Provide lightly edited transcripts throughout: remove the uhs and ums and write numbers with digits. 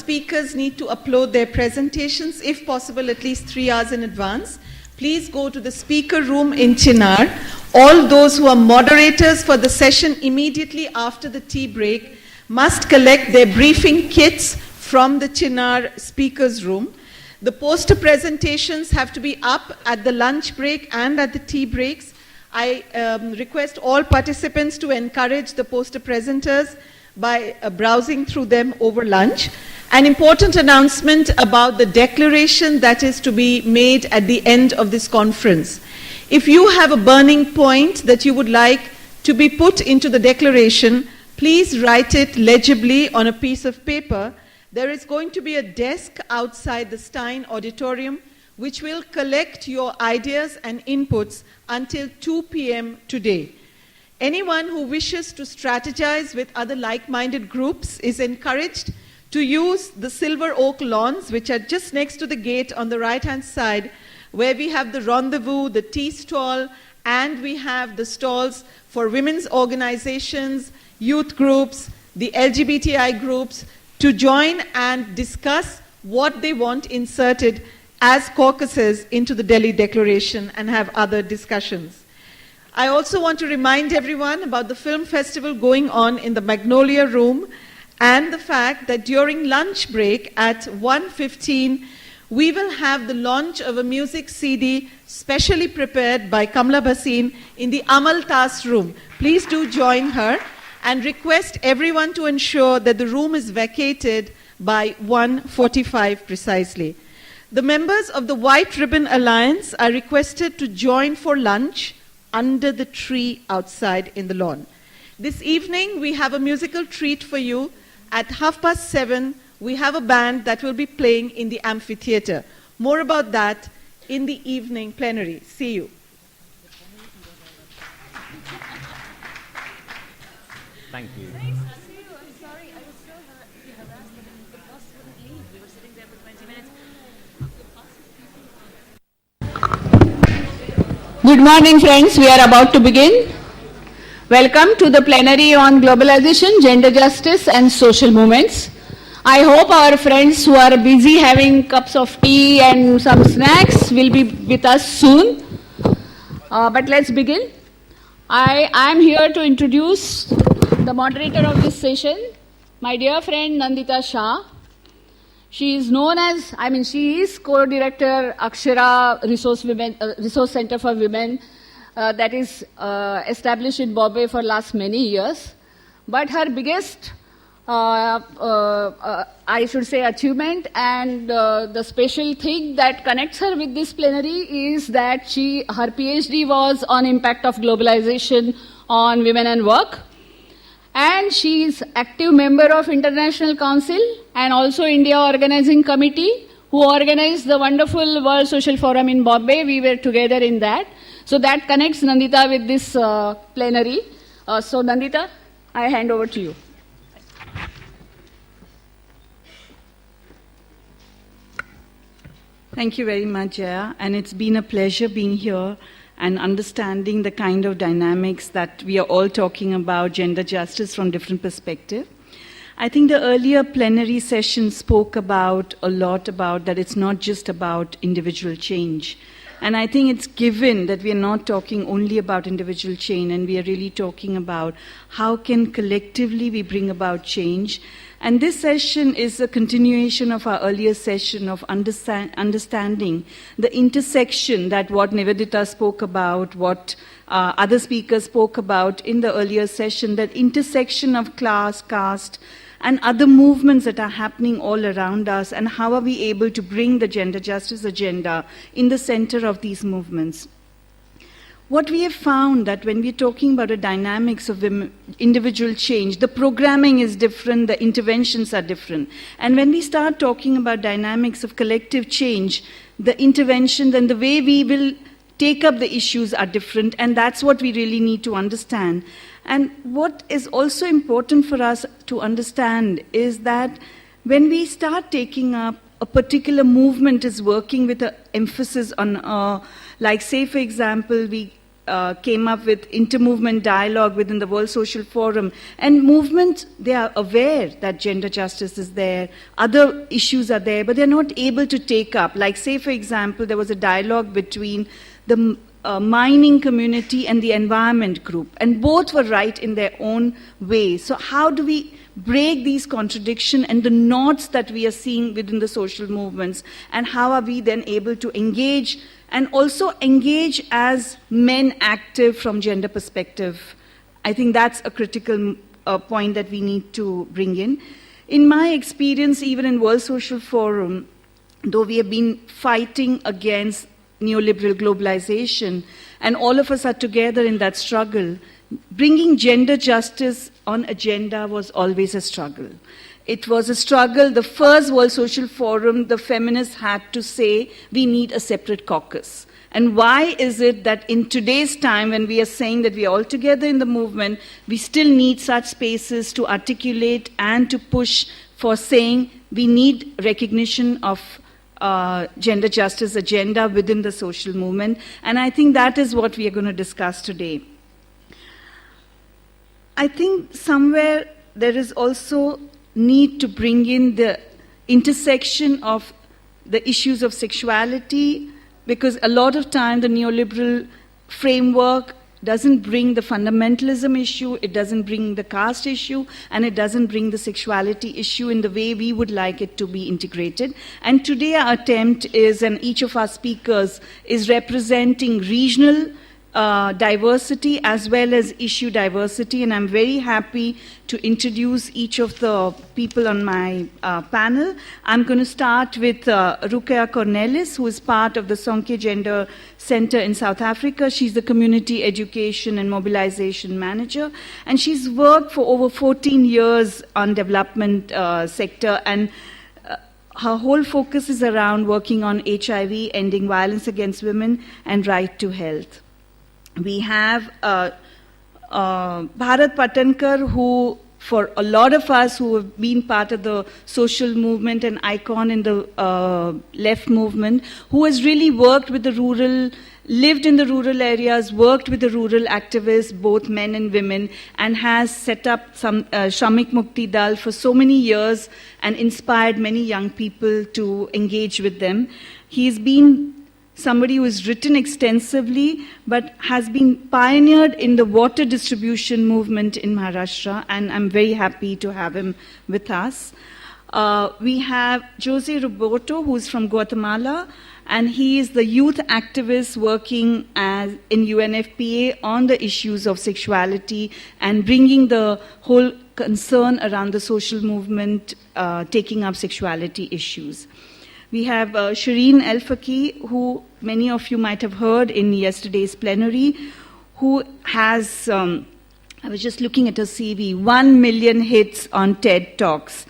speakers need to upload their presentations, if possible, at least 3 hours in advance. Please go to the speaker room in Chinar. All those who are moderators for the session immediately after the tea break must collect their briefing kits from the Chinar speakers room. The poster presentations have to be up at the lunch break and at the tea breaks. I request all participants to encourage the poster presenters by browsing through them over lunch. An important announcement about the declaration that is to be made at the end of this conference. If you have a burning point that you would like to be put into the declaration, please write it legibly on a piece of paper. There is going to be a desk outside the Stein Auditorium which will collect your ideas and inputs until 2 p.m. today. Anyone who wishes to strategize with other like-minded groups is encouraged to use the Silver Oak lawns, which are just next to the gate on the right-hand side, where we have the rendezvous, the tea stall, and we have the stalls for women's organizations, youth groups, the LGBTI groups, to join and discuss what they want inserted as caucuses into the Delhi Declaration and have other discussions. I also want to remind everyone about the film festival going on in the Magnolia Room and the fact that during lunch break at 1:15, we will have the launch of a music CD specially prepared by Kamla Bhasin in the Amal Tas room. Please do join her and request everyone to ensure that the room is vacated by 1:45 precisely. The members of the White Ribbon Alliance are requested to join for lunch under the tree outside in the lawn. This evening, we have a musical treat for you. At 7:30, we have a band that will be playing in the amphitheater. More about that in the evening plenary. See you. Thank you. Nice to see you. I'm sorry. I was so harassed that the bus wouldn't leave. We were sitting there for 20 minutes. Good morning, friends. We are about to begin. Welcome to the plenary on globalization, gender justice, and social movements. I hope our friends who are busy having cups of tea and some snacks will be with us soon. But let's begin. I am here to introduce the moderator of this session, my dear friend Nandita Shah. She is known as, she is co-director Akshara Resource Center for Women that is established in Bombay for last many years. But her biggest, achievement and the special thing that connects her with this plenary is that her PhD was on impact of globalization on women and work. And she is active member of International Council and also India Organizing Committee, who organized the wonderful World Social Forum in Bombay. We were together in that. So that connects Nandita with this plenary. So Nandita, I hand over to you. Thank you very much, Jaya. And it's been a pleasure being here and understanding the kind of dynamics that we are all talking about, gender justice from different perspectives. I think the earlier plenary session spoke about a lot about that it's not just about individual change. And I think it's given that we are not talking only about individual change, and we are really talking about how can collectively we bring about change. And this session is a continuation of our earlier session of understanding the intersection that what Nivedita spoke about, what other speakers spoke about in the earlier session, that intersection of class, caste, and other movements that are happening all around us, and how are we able to bring the gender justice agenda in the center of these movements. What we have found that when we're talking about the dynamics of individual change, the programming is different, the interventions are different. And when we start talking about dynamics of collective change, the interventions and the way we will take up the issues are different, and that's what we really need to understand. And what is also important for us to understand is that when we start taking up a particular movement is working with an emphasis on, like say for example, we came up with inter-movement dialogue within the World Social Forum. And movement, they are aware that gender justice is there, other issues are there, but they're not able to take up. Like, say, for example, there was a dialogue between the mining community and the environment group, and both were right in their own way. So how do we break these contradictions and the knots that we are seeing within the social movements, and how are we then able to engage and also engage as men active from gender perspective? I think that's a critical point that we need to bring in. In my experience, even in World Social Forum, though we have been fighting against neoliberal globalization, and all of us are together in that struggle, bringing gender justice on agenda was always a struggle. It was a struggle. The first World Social Forum, the feminists had to say, we need a separate caucus. And why is it that in today's time, when we are saying that we are all together in the movement, we still need such spaces to articulate and to push for saying we need recognition of gender justice agenda within the social movement? And I think that is what we are going to discuss today. I think somewhere there is also need to bring in the intersection of the issues of sexuality, because a lot of time the neoliberal framework doesn't bring the fundamentalism issue, it doesn't bring the caste issue, and it doesn't bring the sexuality issue in the way we would like it to be integrated. And today our attempt is, and each of our speakers is representing regional diversity as well as issue diversity, and I'm very happy to introduce each of the people on my panel. I'm going to start with Rukia Cornelis, who is part of the Sonke Gender Center in South Africa. She's the Community Education and Mobilization Manager, and she's worked for over 14 years on development sector, and her whole focus is around working on HIV, ending violence against women, and right to health. We have Bharat Patankar, who, for a lot of us who have been part of the social movement and icon in the left movement, who has really worked with the rural, lived in the rural areas, worked with the rural activists, both men and women, and has set up some Shramik Mukti Dal for so many years and inspired many young people to engage with them. He's been somebody who has written extensively, but has been pioneered in the water distribution movement in Maharashtra, and I'm very happy to have him with us. We have Jose Roberto, who's from Guatemala, and he is the youth activist working in UNFPA on the issues of sexuality and bringing the whole concern around the social movement, taking up sexuality issues. We have Shireen El-Faqih, who many of you might have heard in yesterday's plenary, who has, I was just looking at her CV, 1 million hits on TED Talks.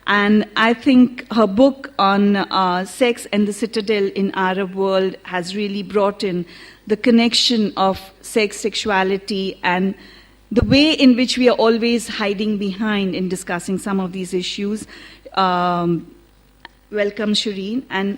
And I think her book on sex and the citadel in Arab world has really brought in the connection of sex, sexuality, and the way in which we are always hiding behind in discussing some of these issues. Welcome, Shireen. And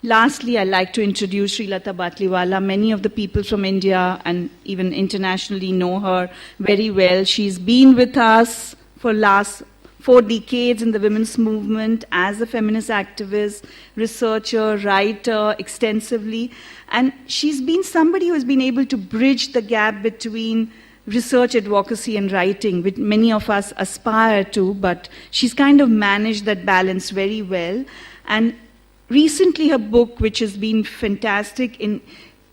lastly, I'd like to introduce Srilata Batliwala. Many of the people from India and even internationally know her very well. She's been with us for last 4 decades in the women's movement as a feminist activist, researcher, writer, extensively. And she's been somebody who has been able to bridge the gap between research, advocacy, and writing, which many of us aspire to, but she's kind of managed that balance very well. And recently her book, which has been fantastic in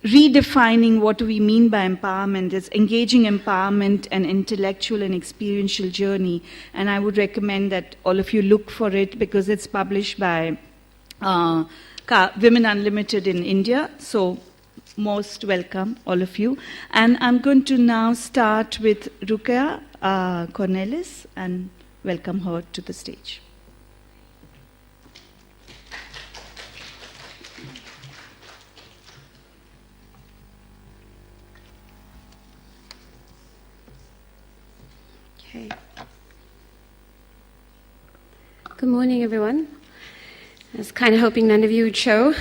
redefining what we mean by empowerment, is Engaging Empowerment, an Intellectual and Experiential Journey. And I would recommend that all of you look for it because it's published by Women Unlimited in India. So most welcome, all of you. And I'm going to now start with Rukia Cornelis and welcome her to the stage. Okay. Good morning, everyone. I was kind of hoping none of you would show.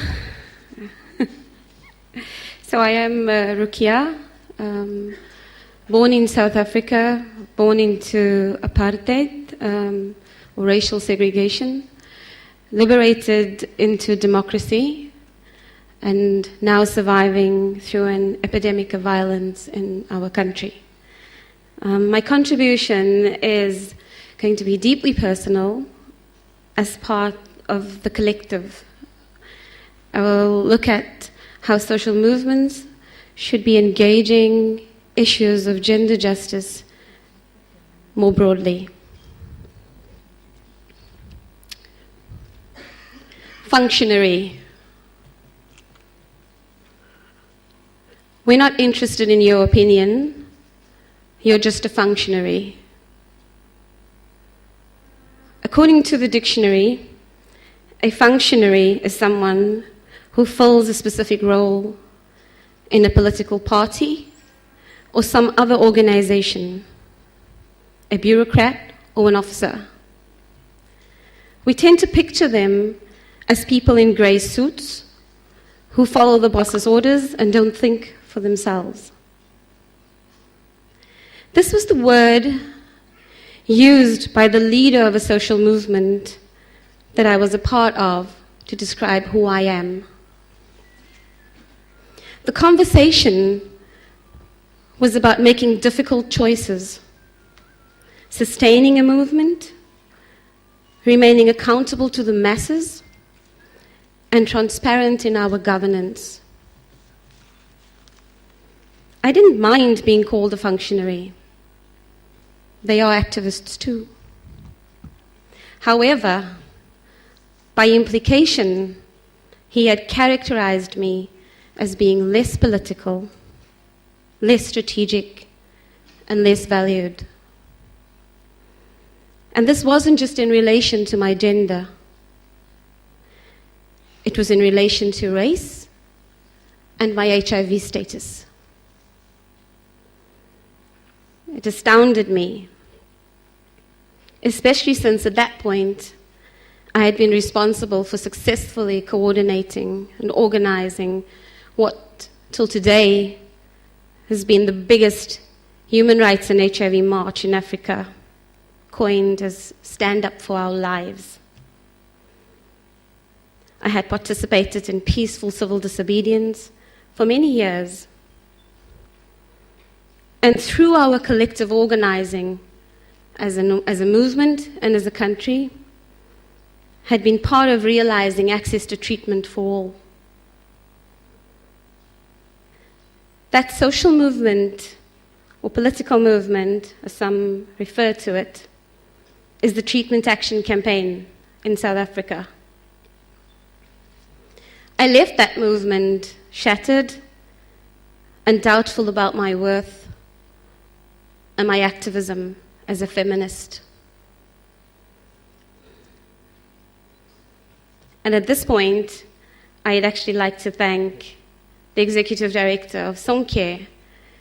So I am Rukia. Born in South Africa, born into apartheid, or racial segregation, liberated into democracy, and now surviving through an epidemic of violence in our country. My contribution is going to be deeply personal as part of the collective. I will look at how social movements should be engaging issues of gender justice more broadly. Functionary. We're not interested in your opinion. You're just a functionary. According to the dictionary, a functionary is someone who fills a specific role in a political party or some other organization, a bureaucrat or an officer. We tend to picture them as people in grey suits who follow the boss's orders and don't think for themselves. This was the word used by the leader of a social movement that I was a part of to describe who I am. The conversation was about making difficult choices, sustaining a movement, remaining accountable to the masses, and transparent in our governance. I didn't mind being called a functionary. They are activists too. However, by implication, he had characterized me as being less political, less strategic, and less valued. And this wasn't just in relation to my gender. It was in relation to race and my HIV status. It astounded me, especially since at that point I had been responsible for successfully coordinating and organizing what, till today, has been the biggest human rights and HIV march in Africa, coined as Stand Up for Our Lives. I had participated in peaceful civil disobedience for many years. And through our collective organizing as a movement and as a country, had been part of realizing access to treatment for all. That social movement, or political movement, as some refer to it, is the Treatment Action Campaign in South Africa. I left that movement shattered and doubtful about my worth and my activism as a feminist. And at this point, I'd actually like to thank the executive director of Sonke,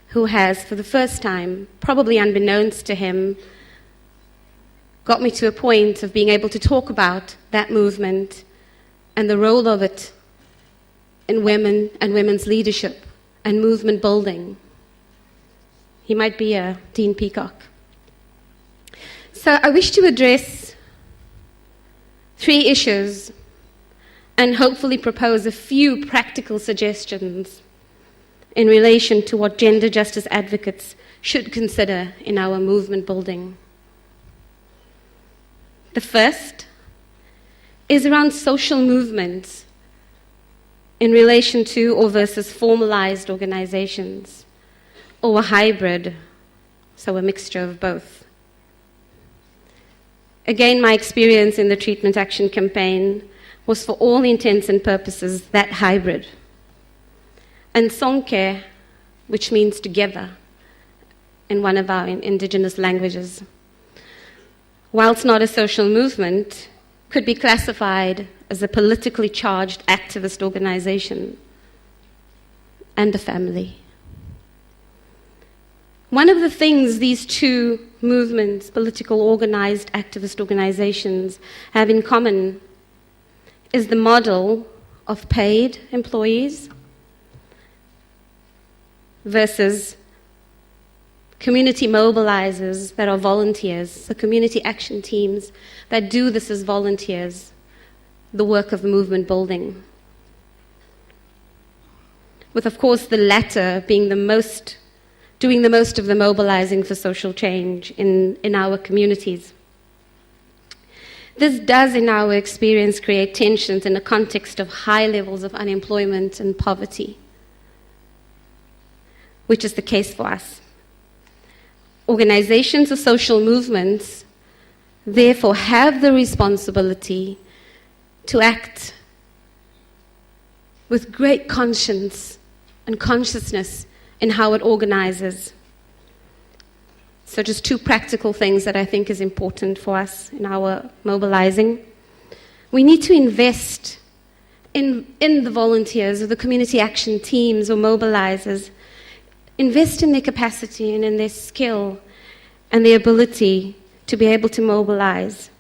who has, for the first time, probably unbeknownst to him, got me to a point of being able to talk about that movement and the role of it in women and women's leadership and movement building. He might be a Dean Peacock. So I wish to address 3 issues and hopefully propose a few practical suggestions in relation to what gender justice advocates should consider in our movement building. The first is around social movements in relation to or versus formalized organizations, or a hybrid, so a mixture of both. Again, my experience in the Treatment Action Campaign was, for all intents and purposes, that hybrid. And Sonke, which means together in one of our indigenous languages, whilst not a social movement, could be classified as a politically charged activist organization and a family. One of the things these 2 movements, political organized activist organizations, have in common is the model of paid employees versus community mobilizers that are volunteers, the community action teams that do this as volunteers, the work of movement building. With, of course, the latter being doing the most of the mobilizing for social change in our communities. This does, in our experience, create tensions in a context of high levels of unemployment and poverty, which is the case for us. Organizations or social movements, therefore, have the responsibility to act with great conscience and consciousness in how it organizes. So just two practical things that I think is important for us in our mobilizing. We need to invest in the volunteers or the community action teams or mobilizers. Invest in their capacity and in their skill and their ability to be able to mobilize.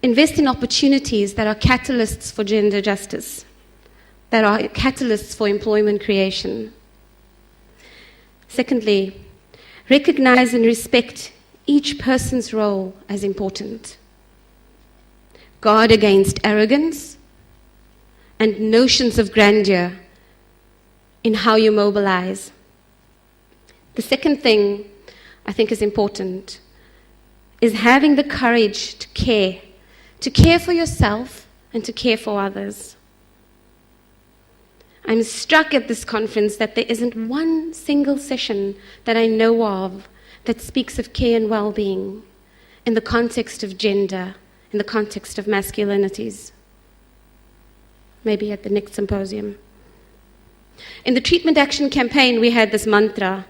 Invest in opportunities that are catalysts for gender justice, that are catalysts for employment creation. Secondly, recognize and respect each person's role as important. Guard against arrogance and notions of grandeur in how you mobilize. The second thing I think is important is having the courage to care for yourself and to care for others. I'm struck at this conference that there isn't one single session that I know of that speaks of care and well-being in the context of gender, in the context of masculinities. Maybe at the next symposium. In the treatment action campaign, we had this mantra,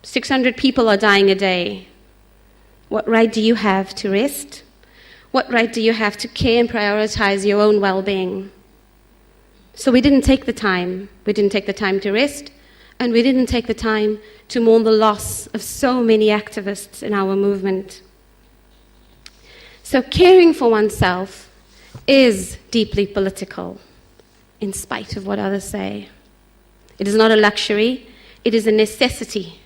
600 people are dying a day. What right do you have to rest? What right do you have to care and prioritize your own well-being? So we didn't take the time. We didn't take the time to rest, and we didn't take the time to mourn the loss of so many activists in our movement. So caring for oneself is deeply political, in spite of what others say. It is not a luxury, it is a necessity,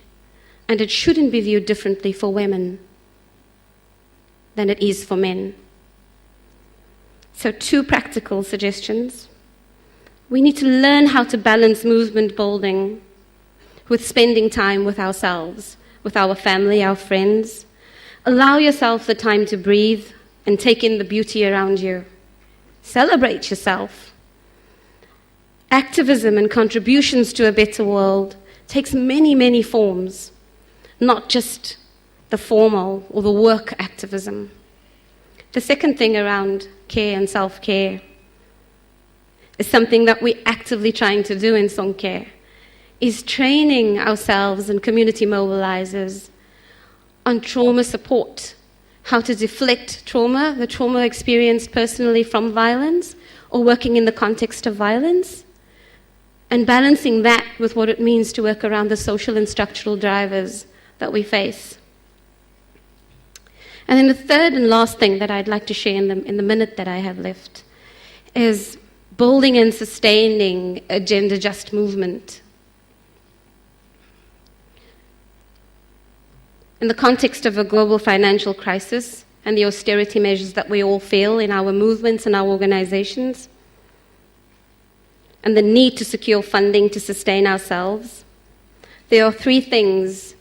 and it shouldn't be viewed differently for women than it is for men. So two practical suggestions. We need to learn how to balance movement building with spending time with ourselves, with our family, our friends. Allow yourself the time to breathe and take in the beauty around you. Celebrate yourself. Activism and contributions to a better world takes many, many forms, not just the formal or the work activism. The second thing around care and self-care is something that we're actively trying to do in Sonke, is training ourselves and community mobilizers on trauma support, how to deflect trauma, the trauma experienced personally from violence or working in the context of violence, and balancing that with what it means to work around the social and structural drivers that we face. And then the third and last thing that I'd like to share in the minute that I have left is building and sustaining a gender-just movement. In the context of a global financial crisis and the austerity measures that we all feel in our movements and our organizations, and the need to secure funding to sustain ourselves, there are three things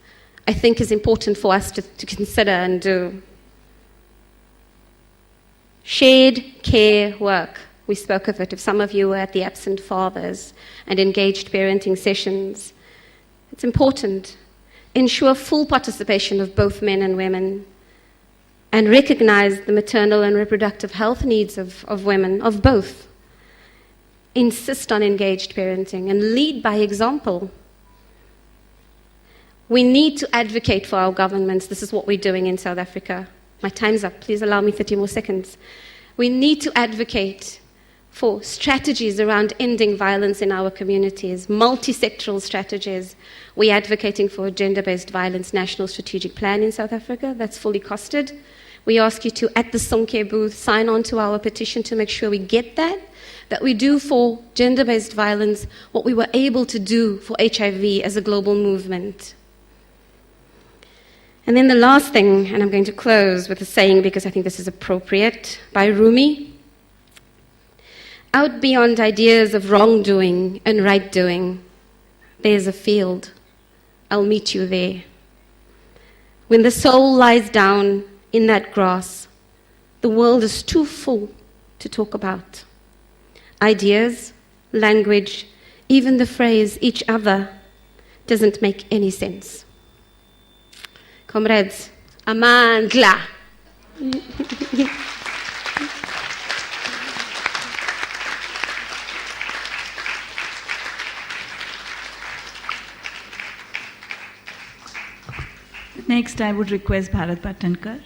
I think is important for us to consider and do. Shared care work. We spoke of it. If some of you were at the Absent Fathers and engaged parenting sessions, it's important. Ensure full participation of both men and women and recognize the maternal and reproductive health needs of women, of both. Insist on engaged parenting and lead by example. We need to advocate for our governments. This is what we're doing in South Africa. My time's up. Please allow me 30 more seconds. We need to advocate for strategies around ending violence in our communities, multi-sectoral strategies. We're advocating for a gender-based violence national strategic plan in South Africa that's fully costed. We ask you to, at the Sonke booth, sign on to our petition to make sure we get that we do for gender-based violence what we were able to do for HIV as a global movement. And then the last thing, and I'm going to close with a saying because I think this is appropriate, by Rumi. Out beyond ideas of wrongdoing and right doing, there's a field. I'll meet you there. When the soul lies down in that grass, the world is too full to talk about. Ideas, language, even the phrase each other doesn't make any sense. Comrades, amandla. Next, I would request Bharat Patankar.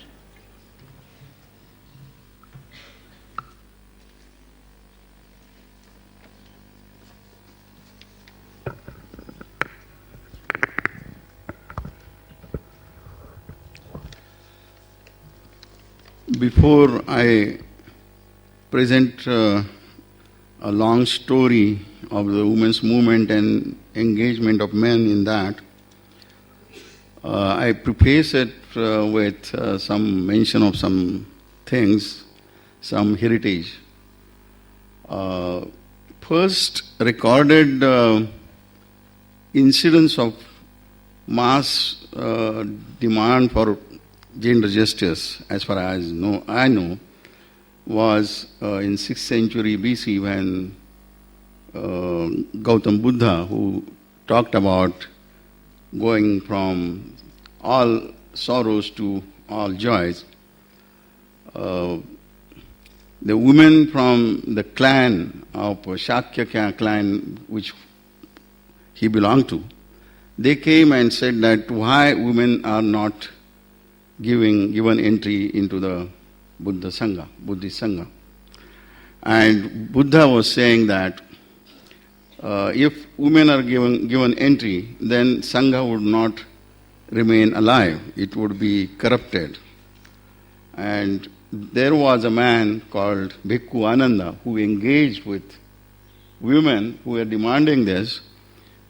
Before I present a long story of the women's movement and engagement of men in that, I preface it with some mention of some things, some heritage. First recorded incidents of mass demand for gender justice, as far as I know, was in 6th century BC when Gautam Buddha, who talked about going from all sorrows to all joys, the women from the clan of Shakya clan, which he belonged to, they came and said that why women are not given entry into the Buddhist Sangha. And Buddha was saying that if women are given entry, then Sangha would not remain alive. It would be corrupted. And there was a man called Bhikkhu Ananda who engaged with women who were demanding this,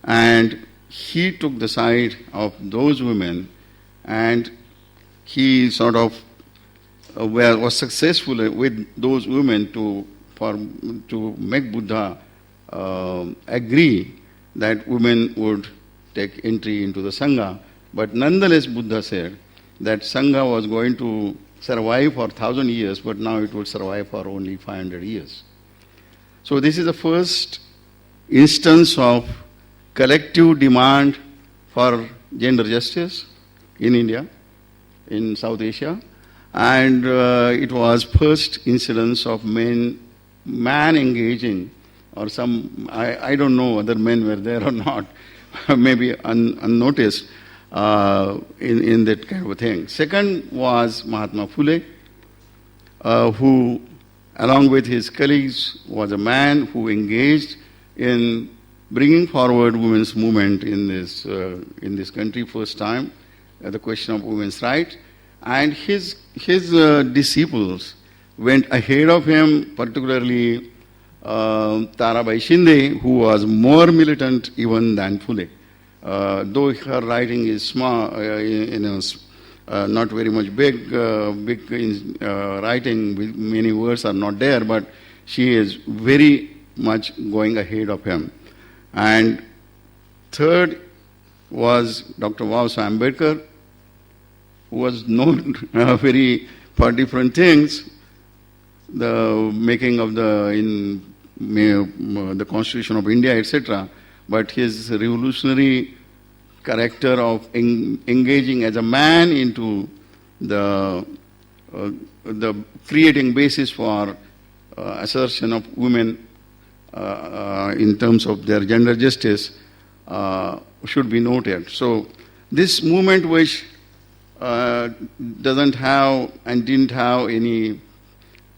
and he took the side of those women, and he sort of was successful with those women to make Buddha agree that women would take entry into the Sangha. But nonetheless, Buddha said that Sangha was going to survive for 1,000 years, but now it would survive for only 500 years. So this is the first instance of collective demand for gender justice in India, in South Asia, and it was first incidence of man engaging, or some, I don't know whether men were there or not, maybe unnoticed in that kind of a thing. Second was Mahatma Phule, who, along with his colleagues, was a man who engaged in bringing forward women's movement in this country first time, the question of women's rights, and his disciples went ahead of him, particularly Tarabai Shinde, who was more militant even than Phule. Though her writing is small, not very much big writing, many words are not there, but she is very much going ahead of him. And third was Dr. Baba Ambedkar, who was known for different things, the making of the Constitution of India, etc. But his revolutionary character of engaging as a man into the creating basis for assertion of women in terms of their gender justice should be noted. So this movement, which doesn't have and didn't have any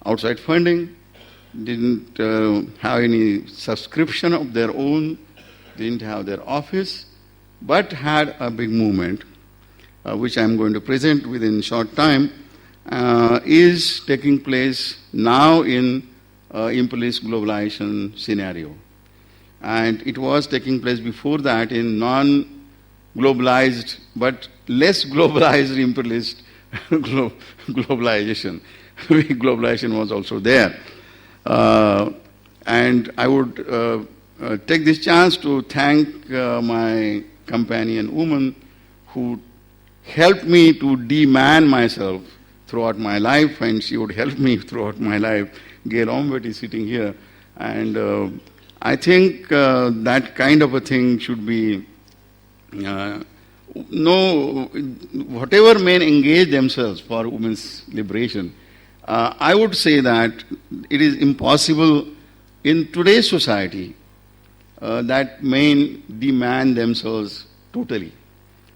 outside funding, didn't have any subscription of their own, didn't have their office, but had a big movement, which I'm going to present within short time, is taking place now in impulse globalization scenario. And it was taking place before that in non-globalized but less globalized imperialist globalization. Globalization was also there. And I would take this chance to thank my companion woman who helped me to de-man myself throughout my life, and she would help me throughout my life. Gail Ombet is sitting here. And I think that kind of a thing should be, whatever men engage themselves for women's liberation, I would say that it is impossible in today's society that men demand themselves totally.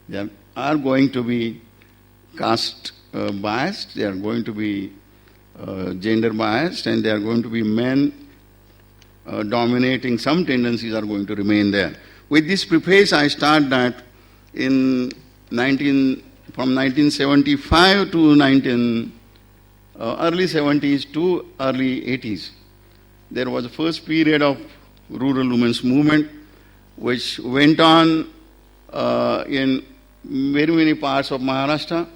They are going to be caste biased, they are going to be gender biased, and they are going to be men dominating. Some tendencies are going to remain there. With this preface, I start that from 1975 to early 70s to early 80s, there was the first period of rural women's movement, which went on in very many parts of Maharashtra,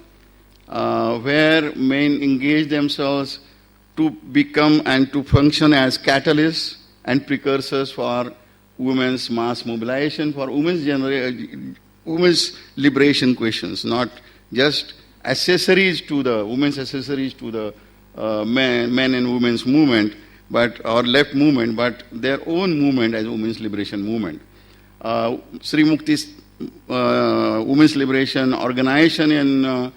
where men engaged themselves to become and to function as catalysts and precursors for women's mass mobilization, for women's liberation questions, not just accessories to the women's accessories to the men and women's movement, or left movement, but their own movement as women's liberation movement. Sri Mukti's women's liberation organization in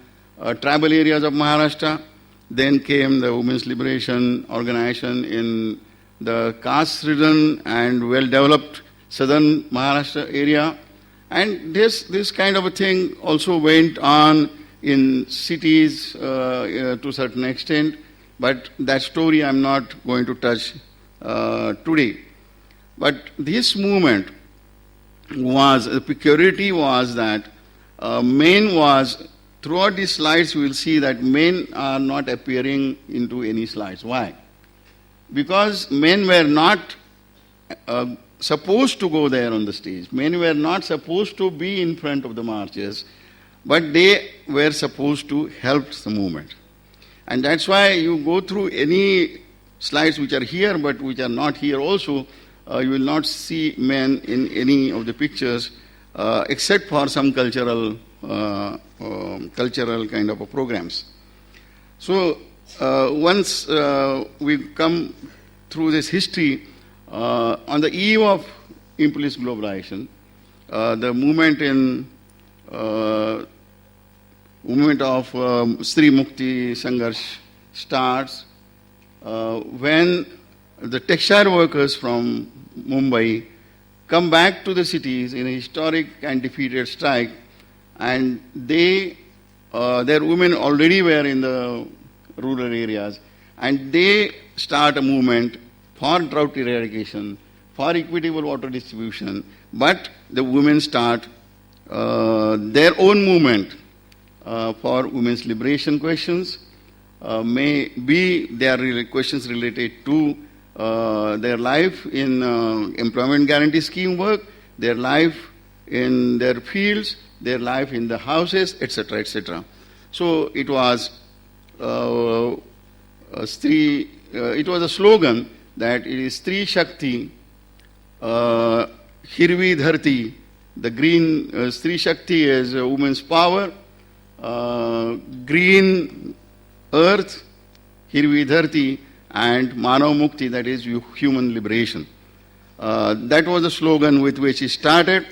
tribal areas of Maharashtra. Then came the women's liberation organization in the caste-ridden and well-developed southern Maharashtra area. And this kind of a thing also went on in cities to a certain extent, but that story I'm not going to touch today. But this movement was, the peculiarity was that men was, throughout these slides you will see that men are not appearing into any slides. Why? Because men were not supposed to go there on the stage. Men were not supposed to be in front of the marches, but they were supposed to help the movement. And that's why you go through any slides which are here but which are not here also, you will not see men in any of the pictures except for some cultural kind of programs. So once we come through this history, on the eve of imperialist globalization, the movement of Sri Mukti Sangharsh starts when the textile workers from Mumbai come back to the cities in a historic and defeated strike, and their women already were in the rural areas, and they start a movement for drought eradication, for equitable water distribution, but the women start their own movement for women's liberation questions. May be their questions related to their life in employment guarantee scheme work, their life in their fields, their life in the houses, etc., etc. So it was it was a slogan that it is Stri Shakti, Hirvi Dharti. The green Stri Shakti is women's power, green earth, Hirvi Dharti, and Manav Mukti, that is human liberation. That was the slogan with which he started.